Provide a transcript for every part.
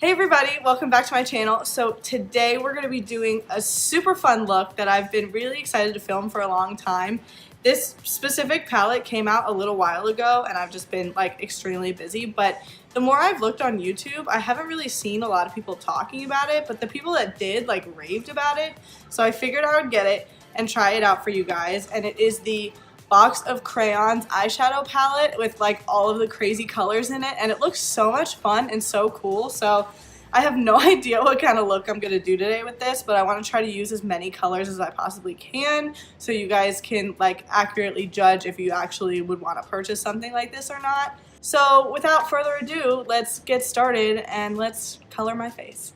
Hey everybody, welcome back to my channel. So today we're going to be doing a super fun look that I've been really excited to film for a long time. This specific palette came out a little while ago and I've just been like extremely busy, but the more I've looked on YouTube, I haven't really seen a lot of people talking about it, but the people that did like raved about it. So I figured I would get it and try it out for you guys, and it is the Box of Crayons eyeshadow palette with like all of the crazy colors in it, and it looks so much fun and so cool. So I have no idea what kind of look I'm gonna do today with this, but I want to try to use as many colors as I possibly can so you guys can like accurately judge if you actually would want to purchase something like this or not. So without further ado, let's get started and let's color my face.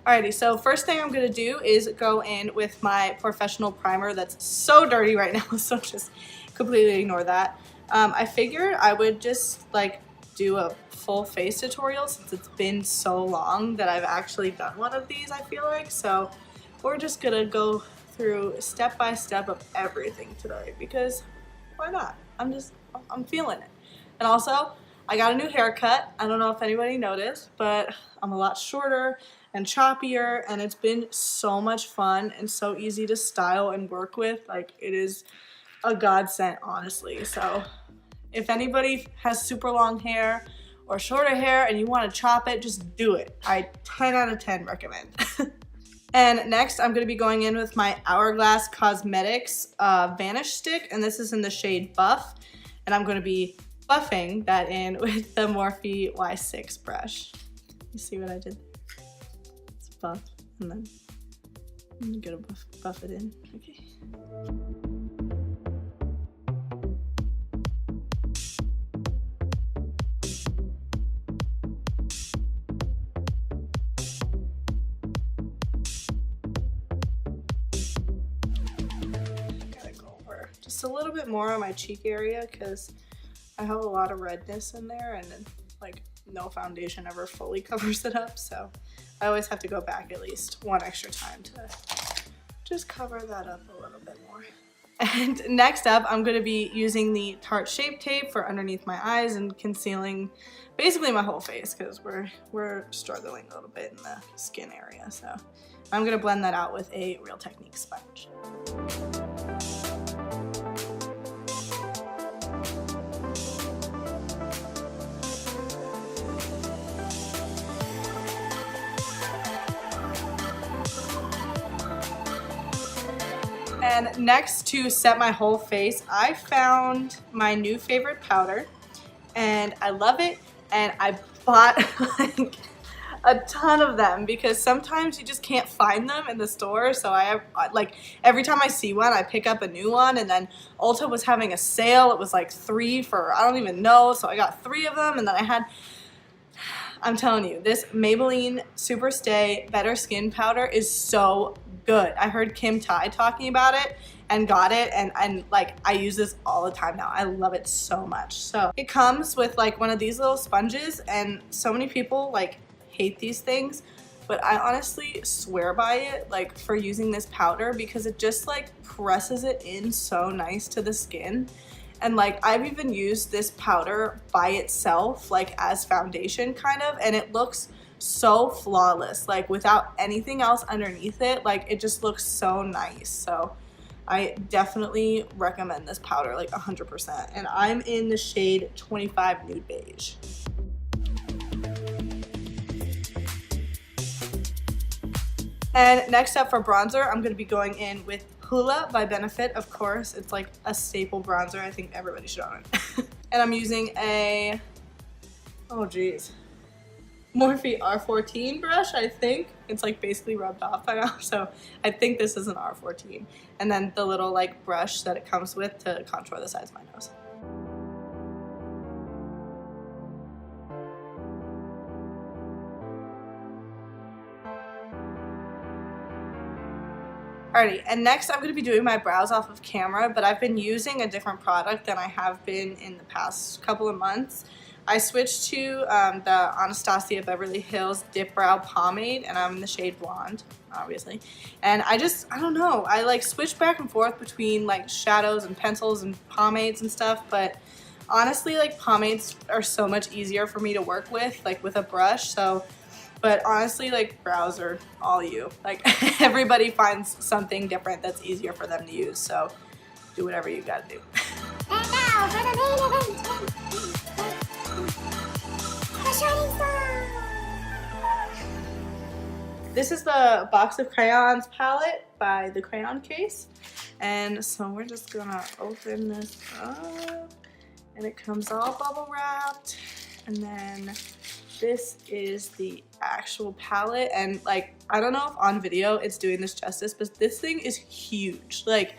Alrighty, so first thing I'm gonna do is go in with my professional primer that's so dirty right now, so just completely ignore that. I figured I would just like do a full face tutorial since it's been so long that I've actually done one of these, I feel like. So we're just gonna go through step by step of everything today because why not? I'm feeling it. And also, I got a new haircut. I don't know if anybody noticed, but I'm a lot shorter and choppier, and it's been so much fun and so easy to style and work with. Like, it is a godsend, honestly. So if anybody has super long hair or shorter hair and you want to chop it, just do it. I 10 out of 10 recommend. And next, I'm going to be going in with my Hourglass Cosmetics Vanish Stick, and this is in the shade Buff, and I'm going to be buffing that in with the Morphe Y6 brush. You see what I did? It's buff, and then I'm gonna buff it in. Okay. Gotta go over just a little bit more on my cheek area because I have a lot of redness in there, and then like no foundation ever fully covers it up, so I always have to go back at least one extra time to just cover that up a little bit more. And next up, I'm going to be using the Tarte Shape Tape for underneath my eyes and concealing basically my whole face because we're struggling a little bit in the skin area. So I'm going to blend that out with a Real Technique sponge. And next, to set my whole face, I found my new favorite powder and I love it, and I bought like a ton of them because sometimes you just can't find them in the store. So I have like every time I see one I pick up a new one, and then Ulta was having a sale. It was like 3 for I don't even know, so I got 3 of them, and then I'm telling you, this Maybelline Super Stay Better Skin Powder is so good. I heard Kim Tai talking about it and got it, and like I use this all the time now. I love it so much. So it comes with like one of these little sponges, and so many people like hate these things, but I honestly swear by it, like for using this powder, because it just like presses it in so nice to the skin. And like I've even used this powder by itself like as foundation kind of, and it looks so flawless, like without anything else underneath it. Like it just looks so nice. So I definitely recommend this powder like 100%, and I'm in the shade 25 Nude Beige. And next up for bronzer, I'm going to be going in with Hoola by Benefit. Of course, it's like a staple bronzer. I think everybody should own it. And I'm using a, oh geez, Morphe R14 brush, I think. It's like basically rubbed off by now, so I think this is an R14. And then the little like brush that it comes with to contour the sides of my nose. Alrighty, and next I'm going to be doing my brows off of camera, but I've been using a different product than I have been in the past couple of months. I switched to the Anastasia Beverly Hills Dip Brow Pomade, and I'm in the shade Blonde, obviously. And I don't know, I like switch back and forth between like shadows and pencils and pomades and stuff, but Honestly, like pomades are so much easier for me to work with a brush. So, but honestly, like brows are all you. Like everybody finds something different that's easier for them to use. So do whatever you gotta do. And now for the main event. The Shining Star. This is the Box of Crayons palette by the Crayon Case. And so we're just gonna open this up. And it comes all bubble wrapped. And then this is the actual palette. And like, I don't know if on video it's doing this justice, but this thing is huge. Like,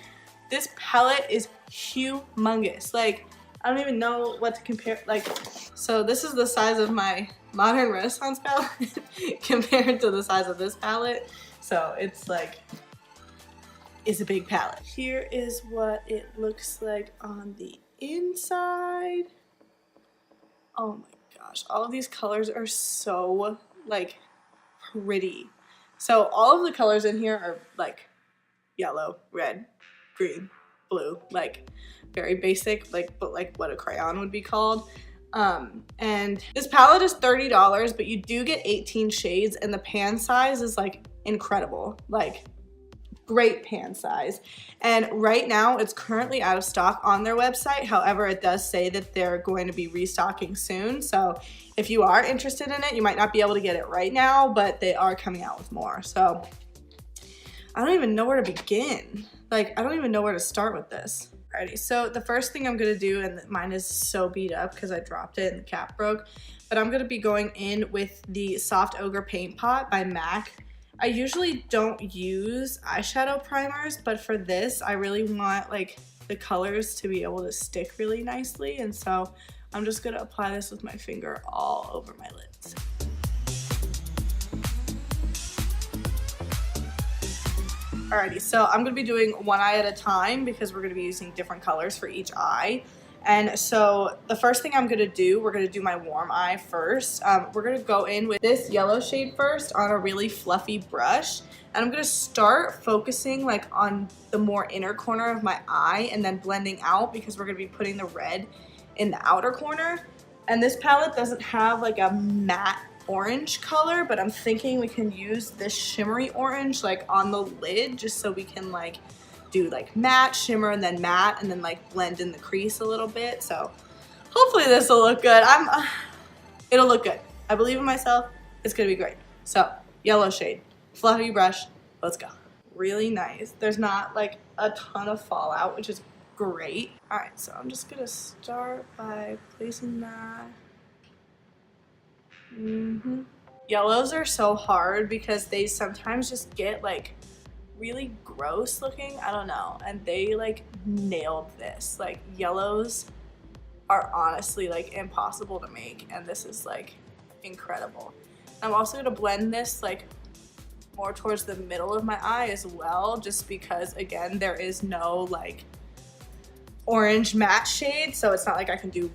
this palette is humongous. Like, I don't even know what to compare. Like, so this is the size of my Modern Renaissance palette compared to the size of this palette. So it's like, it's a big palette. Here is what it looks like on the inside. Oh my gosh, all of these colors are so like pretty. So all of the colors in here are like yellow, red, green, blue, like very basic, like but like what a crayon would be called. And this palette is $30, but you do get 18 shades, and the pan size is like incredible, like great pan size. And right now it's currently out of stock on their website. However, it does say that they're going to be restocking soon. So if you are interested in it, you might not be able to get it right now, but they are coming out with more. So I don't even know where to begin. Like, I don't even know where to start with this. Alrighty, so the first thing I'm gonna do, and mine is so beat up because I dropped it and the cap broke, but I'm gonna be going in with the Soft Ochre Paint Pot by MAC. I usually don't use eyeshadow primers, but for this, I really want like the colors to be able to stick really nicely, and so I'm just gonna apply this with my finger all over my lids. Alrighty, so I'm gonna be doing one eye at a time because we're gonna be using different colors for each eye. And so the first thing I'm gonna do, we're gonna do my warm eye first. We're gonna go in with this yellow shade first on a really fluffy brush. And I'm gonna start focusing like on the more inner corner of my eye and then blending out because we're gonna be putting the red in the outer corner. And this palette doesn't have like a matte orange color, but I'm thinking we can use this shimmery orange like on the lid just so we can like do like matte, shimmer, and then matte, and then like blend in the crease a little bit. So hopefully this will look good. It'll look good. I believe in myself. It's gonna be great. So yellow shade, fluffy brush, let's go. Really nice. There's not like a ton of fallout, which is great. All right, so I'm just gonna start by placing that. Yellows are so hard because they sometimes just get like really gross looking, I don't know, and they like nailed this. Like yellows are honestly like impossible to make, and this is like incredible. I'm also gonna blend this like more towards the middle of my eye as well, just because again there is no like orange matte shade, so it's not like I can do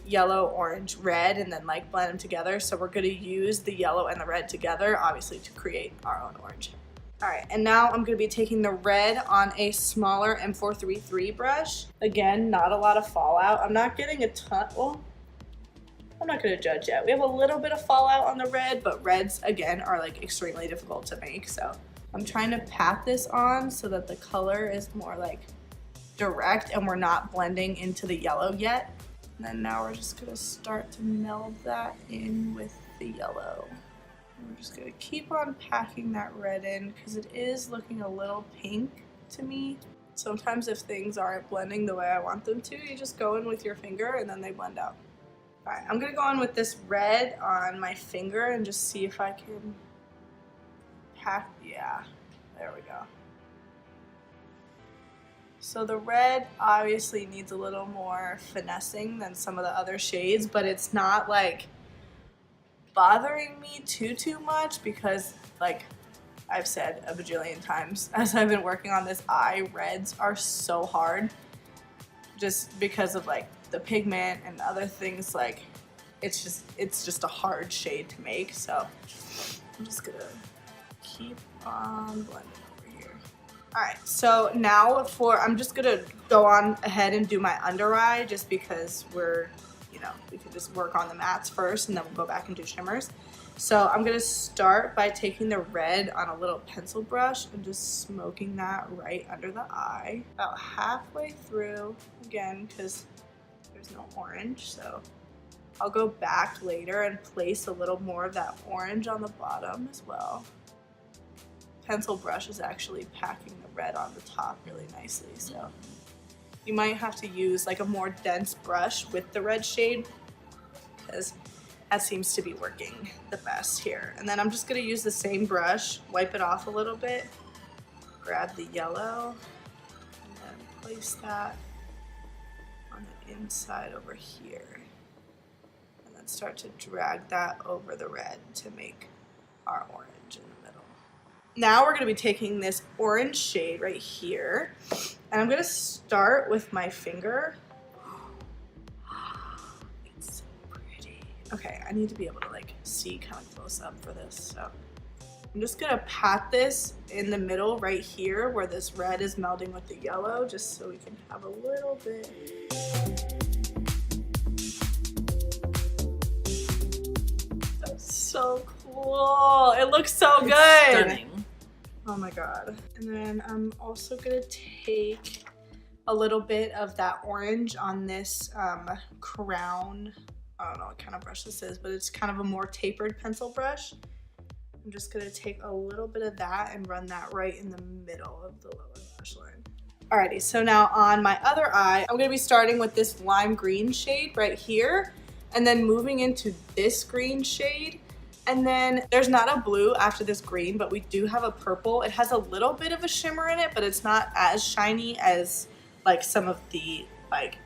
yellow, orange, red, and then like blend them together. So we're gonna use the yellow and the red together, obviously, to create our own orange. All right, and now I'm gonna be taking the red on a smaller M433 brush. Again, not a lot of fallout. I'm not getting a ton, well, I'm not gonna judge yet. We have a little bit of fallout on the red, but reds, again, are like extremely difficult to make. So I'm trying to pat this on so that the color is more like direct and we're not blending into the yellow yet. And then now we're just gonna start to meld that in with the yellow. And we're just gonna keep on packing that red in because it is looking a little pink to me. Sometimes if things aren't blending the way I want them to, you just go in with your finger and then they blend out. All right, I'm gonna go in with this red on my finger and just see if I can pack, yeah, there we go. So the red obviously needs a little more finessing than some of the other shades, but it's not like bothering me too much because, like I've said a bajillion times as I've been working on this eye, reds are so hard just because of like the pigment and other things. Like it's just a hard shade to make. So I'm just gonna keep on blending over here. Alright, so now I'm just gonna go on ahead and do my under eye just because we can just work on the mats first and then we'll go back and do shimmers. So I'm gonna start by taking the red on a little pencil brush and just smoking that right under the eye. About halfway through, again, because there's no orange, so I'll go back later and place a little more of that orange on the bottom as well. Pencil brush is actually packing the red on the top really nicely, so you might have to use like a more dense brush with the red shade because that seems to be working the best here. And then I'm just gonna use the same brush, wipe it off a little bit, grab the yellow, and then place that on the inside over here. And then start to drag that over the red to make our orange in the middle. Now we're gonna be taking this orange shade right here, and I'm gonna start with my finger. It's so pretty. Okay, I need to be able to like see kind of close up for this, so I'm just gonna pat this in the middle right here where this red is melding with the yellow, just so we can have a little bit. That's so cool. It looks so good. Stunning. Oh my god. And then I'm also gonna take a little bit of that orange on this crown. I don't know what kind of brush this is, but it's kind of a more tapered pencil brush. I'm just gonna take a little bit of that and run that right in the middle of the lower lash line. Alrighty, so now on my other eye, I'm gonna be starting with this lime green shade right here, and then moving into this green shade. And then there's not a blue after this green, but we do have a purple. It has a little bit of a shimmer in it, but it's not as shiny as like some of the like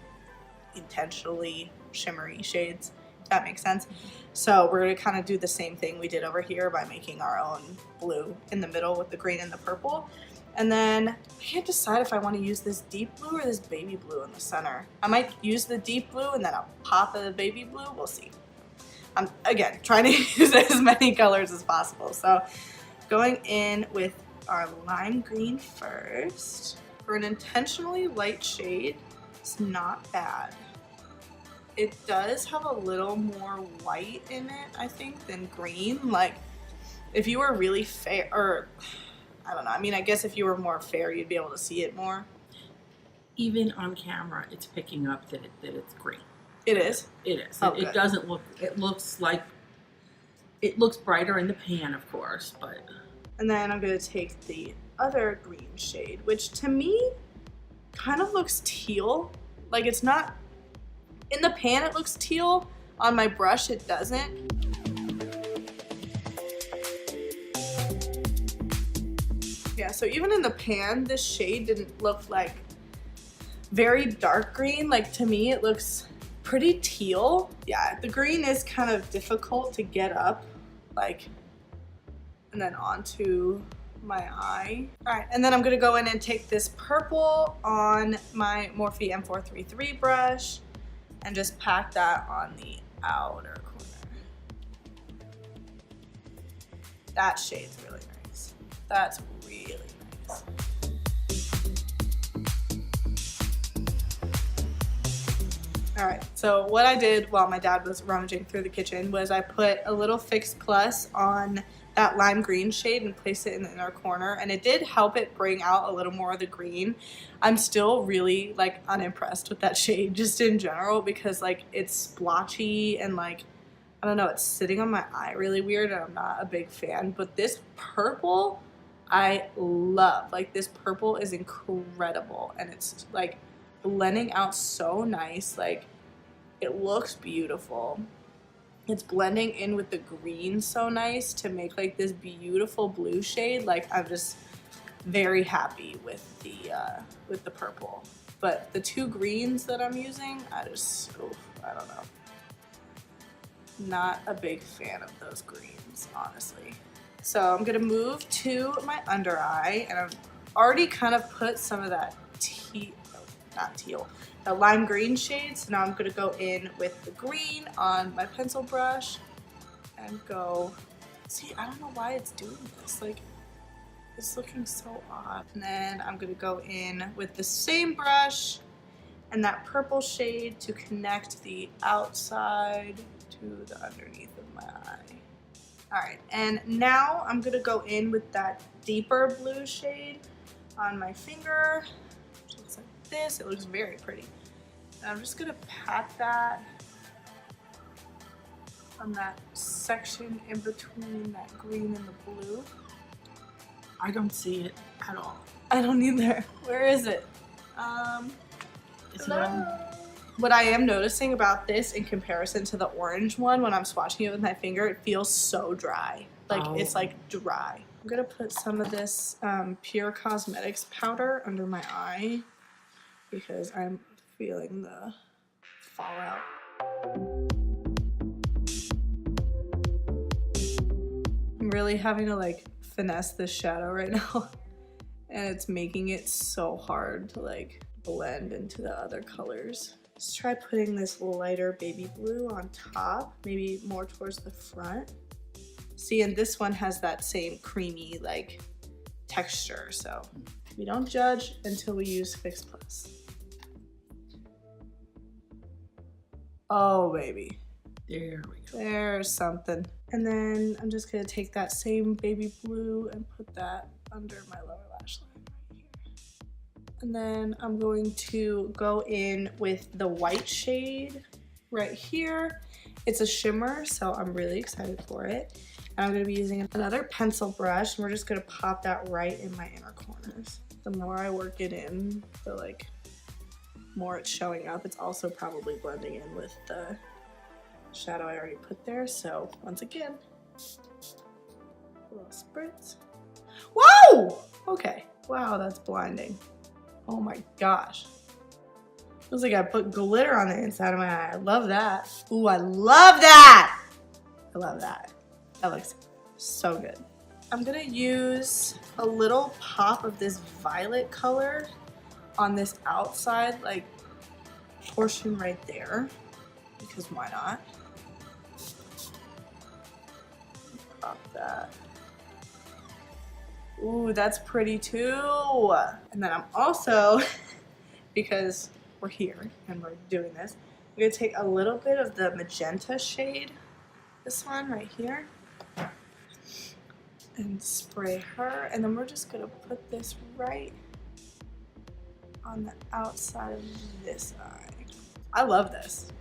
intentionally shimmery shades, if that makes sense. So we're gonna kind of do the same thing we did over here by making our own blue in the middle with the green and the purple. And then I can't decide if I want to use this deep blue or this baby blue in the center. I might use the deep blue and then I'll pop the baby blue, we'll see. I'm, again, trying to use as many colors as possible. So going in with our lime green first. For an intentionally light shade, it's not bad. It does have a little more white in it, I think, than green. Like, if you were really fair, or I don't know, I mean, I guess if you were more fair, you'd be able to see it more. Even on camera, it's picking up that it's green. It is? It is. Oh, it doesn't look, it looks brighter in the pan, of course, but. And then I'm gonna take the other green shade, which to me kind of looks teal. Like, it's not, in the pan it looks teal, on my brush it doesn't. Yeah, so even in the pan, this shade didn't look like very dark green. Like, to me it looks pretty teal. Yeah, the green is kind of difficult to get up, like, and then onto my eye. All right, and then I'm gonna go in and take this purple on my Morphe M433 brush and just pack that on the outer corner. That shade's really nice. That's really nice. All right, so what I did while my dad was rummaging through the kitchen was I put a little Fix Plus on that lime green shade and placed it in the inner corner, and it did help it bring out a little more of the green. I'm still really like unimpressed with that shade just in general because like it's splotchy and like, I don't know, it's sitting on my eye really weird and I'm not a big fan, but this purple I love. Like, this purple is incredible and it's like blending out so nice. Like, it looks beautiful. It's blending in with the green so nice to make like this beautiful blue shade. Like, I'm just very happy with the purple. But the two greens that I'm using, I don't know. Not a big fan of those greens, honestly. So I'm gonna move to my under eye, and I've already kind of put some of that the lime green shade. So now I'm gonna go in with the green on my pencil brush and go, see, I don't know why it's doing this. Like, It's looking so odd. And then I'm gonna go in with the same brush and that purple shade to connect the outside to the underneath of my eye. All right, and now I'm gonna go in with that deeper blue shade on my finger. It looks like this. It looks very pretty. And I'm just gonna pat that on that section in between that green and the blue. I don't see it at all. I don't either. Where is it? Is it on? What I am noticing about this in comparison to the orange one, when I'm swatching it with my finger, it feels so dry. Like it's like dry. I'm gonna put some of this Pure Cosmetics powder under my eye because I'm feeling the fallout. I'm really having to like finesse this shadow right now, and it's making it so hard to like blend into the other colors. Let's try putting this lighter baby blue on top, maybe more towards the front. See, and this one has that same creamy like texture, so we don't judge until we use Fix Plus. Oh baby, There we go. there's something. And then I'm just gonna take that same baby blue and put that under my lower lash line right here. And then I'm going to go in with the white shade right here. It's a shimmer, so I'm really excited for it. And I'm gonna be using another pencil brush, and we're just gonna pop that right in my inner corners. The more I work it in, the like more it's showing up. It's also probably blending in with the shadow I already put there. So once again, a little spritz. Whoa! Okay. Wow, that's blinding. Oh my gosh. Feels like I put glitter on the inside of my eye. I love that. Ooh, I love that! I love that. That looks so good. I'm gonna use a little pop of this violet color on this outside like portion right there, because why not? Pop that. Ooh, that's pretty too. And then I'm also, because we're here and we're doing this, I'm gonna take a little bit of the magenta shade, this one right here, and spray her, and then we're just gonna put this right on the outside of this eye. I love this.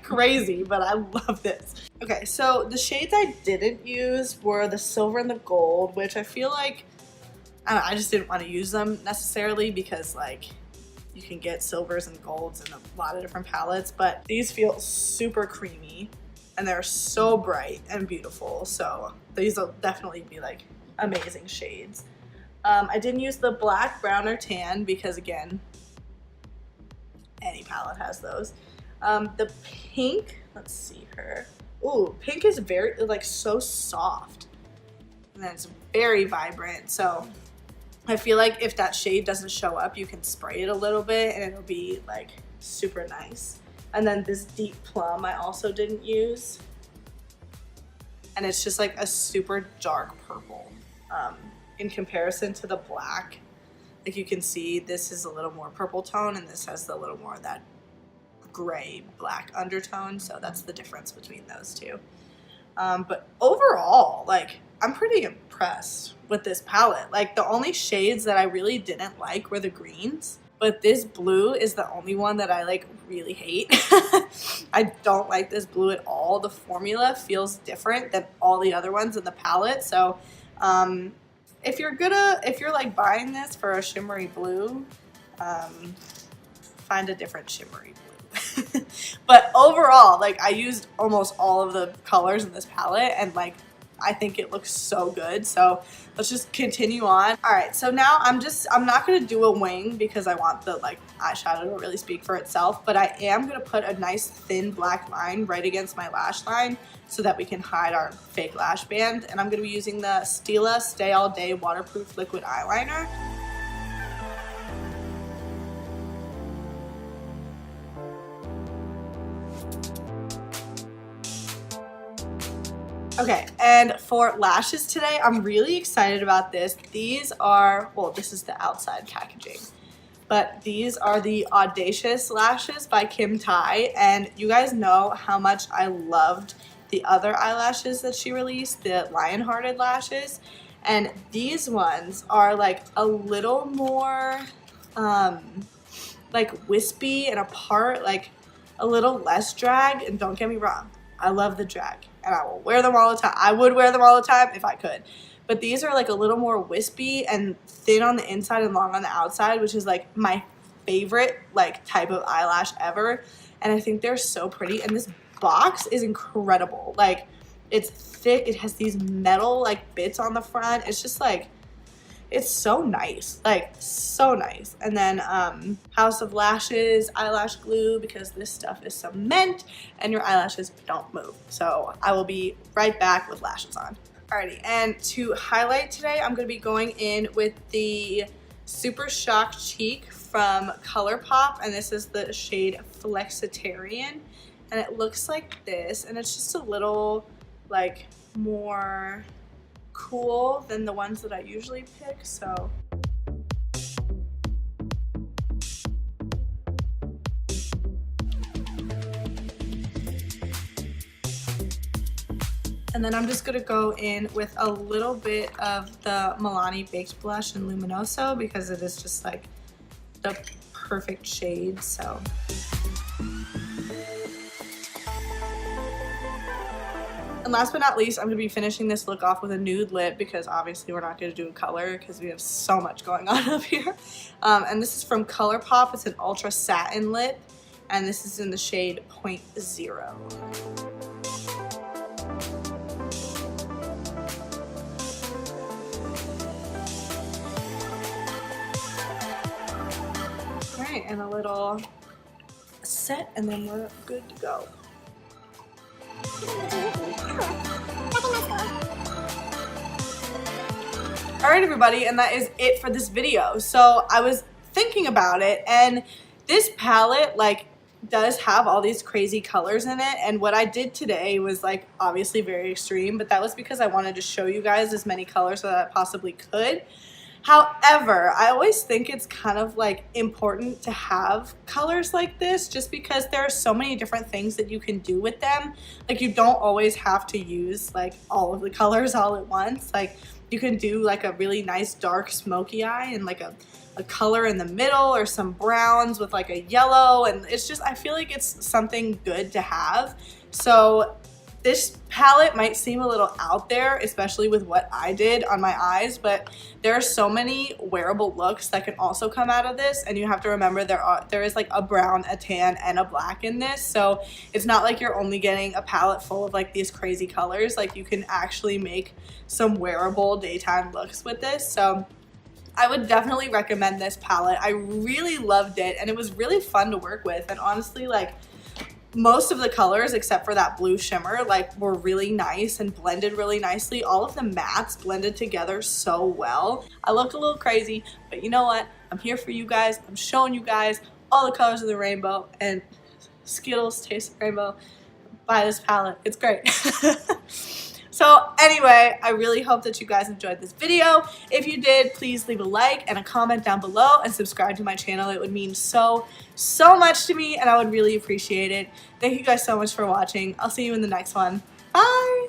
Crazy, but I love this. Okay, so the shades I didn't use were the silver and the gold, which I feel like, I don't know, I just didn't want to use them necessarily because like you can get silvers and golds in a lot of different palettes, but these feel super creamy and they're so bright and beautiful, so these will definitely be like amazing shades. I didn't use the black, brown, or tan because again, any palette has those. The pink, let's see her. Ooh, pink is very, like, so soft. And then it's very vibrant, so I feel like if that shade doesn't show up, you can spray it a little bit and it'll be, like, super nice. And then this deep plum I also didn't use. And it's just, like, a super dark purple. In comparison to the black, like you can see, this is a little more purple tone and this has a little more of that gray black undertone, so that's the difference between those two. But overall, like, I'm pretty impressed with this palette. Like, the only shades that I really didn't like were the greens, but this blue is the only one that I like really hate. I don't like this blue at all. The formula feels different than all the other ones in the palette, so if you're like buying this for a shimmery blue, find a different shimmery blue. But overall, like, I used almost all of the colors in this palette and like I think it looks so good. So let's just continue on. All right, so now I'm not gonna do a wing because I want the like eyeshadow to really speak for itself, but I am gonna put a nice thin black line right against my lash line so that we can hide our fake lash band. And I'm gonna be using the Stila Stay All Day Waterproof Liquid Eyeliner. Okay, and for lashes today, I'm really excited about this. These are, well, this is the outside packaging, but these are the Audacious Lashes by Kim Tai, and you guys know how much I loved the other eyelashes that she released, the Lion-Hearted lashes, and these ones are like a little more like wispy and apart, like a little less drag, and don't get me wrong, I love the drag and I will wear them all the time. I would wear them all the time if I could. But these are like a little more wispy and thin on the inside and long on the outside, which is like my favorite like type of eyelash ever. And I think they're so pretty. And this box is incredible. Like, it's thick. It has these metal like bits on the front. It's just like, it's so nice, like so nice. And then House of Lashes eyelash glue, because this stuff is cement and your eyelashes don't move. So I will be right back with lashes on. Alrighty, and to highlight today, I'm gonna be going in with the Super Shock Cheek from ColourPop, and this is the shade Flexitarian, and it looks like this, and it's just a little like more cool than the ones that I usually pick, so. And then I'm just gonna go in with a little bit of the Milani Baked Blush in Luminoso, because it is just like the perfect shade, so. And last but not least, I'm going to be finishing this look off with a nude lip, because obviously we're not going to do a color because we have so much going on up here. And this is from ColourPop. It's an ultra satin lip, and this is in the shade 0.0. Alright, and a little set, and then we're good to go. Alright everybody, and that is it for this video. So I was thinking about it, and this palette like does have all these crazy colors in it, and what I did today was like obviously very extreme, but that was because I wanted to show you guys as many colors that I possibly could. However, I always think it's kind of like important to have colors like this, just because there are so many different things that you can do with them. Like, you don't always have to use like all of the colors all at once. Like, you can do like a really nice dark smoky eye and like a color in the middle, or some browns with like a yellow, and it's just, I feel like it's something good to have. So this palette might seem a little out there, especially with what I did on my eyes, but there are so many wearable looks that can also come out of this, and you have to remember there is like a brown, a tan, and a black in this, so it's not like you're only getting a palette full of like these crazy colors. Like, you can actually make some wearable daytime looks with this, so I would definitely recommend this palette. I really loved it, and it was really fun to work with, and honestly, like, most of the colors except for that blue shimmer like were really nice and blended really nicely. All of the mattes blended together so well. I looked a little crazy, but you know what? I'm here for you guys. I'm showing you guys all the colors of the rainbow, and Skittles taste of rainbow. Buy this palette. It's great. So anyway, I really hope that you guys enjoyed this video. If you did, please leave a like and a comment down below, and subscribe to my channel. It would mean so much to me, and I would really appreciate it. Thank you guys so much for watching. I'll see you in the next one. Bye!